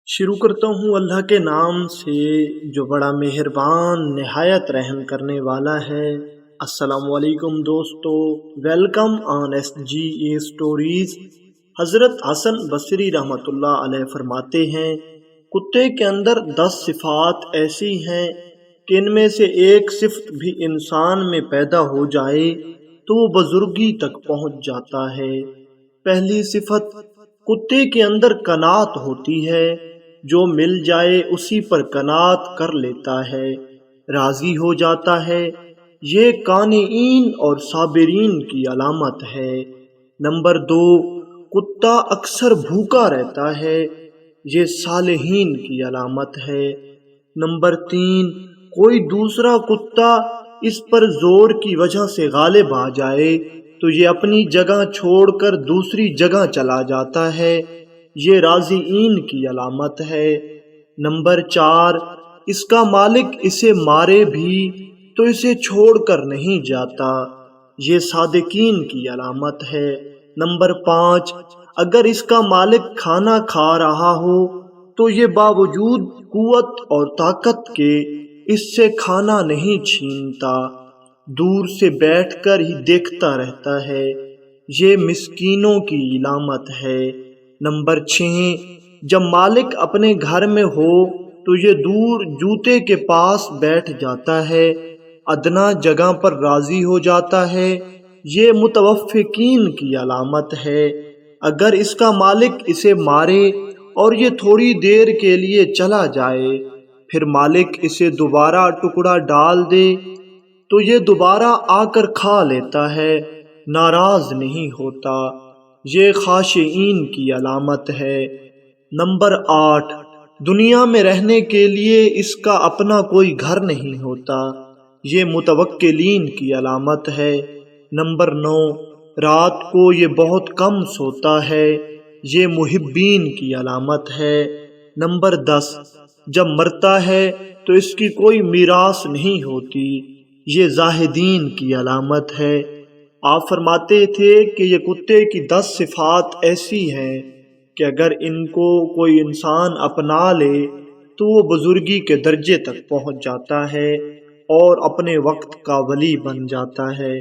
شروع کرتا ہوں اللہ کے نام سے جو بڑا مہربان نہایت رحم کرنے والا ہے۔ السلام علیکم دوستو، ویلکم آن ایس جی اے اسٹوریز۔ حضرت حسن بصری رحمۃ اللہ علیہ فرماتے ہیں، کتے کے اندر 10 صفات ایسی ہیں کہ ان میں سے ایک صفت بھی انسان میں پیدا ہو جائے تو وہ بزرگی تک پہنچ جاتا ہے۔ پہلی صفت، کتے کے اندر قناعت ہوتی ہے، جو مل جائے اسی پر قناعت کر لیتا ہے، راضی ہو جاتا ہے۔ یہ قانعین اور صابرین کی علامت ہے۔ نمبر 2، کتا اکثر بھوکا رہتا ہے، یہ صالحین کی علامت ہے۔ نمبر 3، کوئی دوسرا کتا اس پر زور کی وجہ سے غالب آ جائے تو یہ اپنی جگہ چھوڑ کر دوسری جگہ چلا جاتا ہے، یہ راضیین کی علامت ہے۔ نمبر 4، اس کا مالک اسے مارے بھی تو اسے چھوڑ کر نہیں جاتا، یہ صادقین کی علامت ہے۔ نمبر 5، اگر اس کا مالک کھانا کھا رہا ہو تو یہ باوجود قوت اور طاقت کے اس سے کھانا نہیں چھینتا، دور سے بیٹھ کر ہی دیکھتا رہتا ہے، یہ مسکینوں کی علامت ہے۔ نمبر 6، جب مالک اپنے گھر میں ہو تو یہ دور جوتے کے پاس بیٹھ جاتا ہے، ادنا جگہ پر راضی ہو جاتا ہے، یہ متوفقین کی علامت ہے۔ اگر اس کا مالک اسے مارے اور یہ تھوڑی دیر کے لیے چلا جائے، پھر مالک اسے دوبارہ ٹکڑا ڈال دے تو یہ دوبارہ آ کر کھا لیتا ہے، ناراض نہیں ہوتا، یہ خاشعین کی علامت ہے۔ نمبر 8، دنیا میں رہنے کے لیے اس کا اپنا کوئی گھر نہیں ہوتا، یہ متوکلین کی علامت ہے۔ نمبر 9، رات کو یہ بہت کم سوتا ہے، یہ محبین کی علامت ہے۔ نمبر 10، جب مرتا ہے تو اس کی کوئی میراث نہیں ہوتی، یہ زاہدین کی علامت ہے۔ آپ فرماتے تھے کہ یہ کتے کی 10 صفات ایسی ہیں کہ اگر ان کو کوئی انسان اپنا لے تو وہ بزرگی کے درجے تک پہنچ جاتا ہے اور اپنے وقت کا ولی بن جاتا ہے۔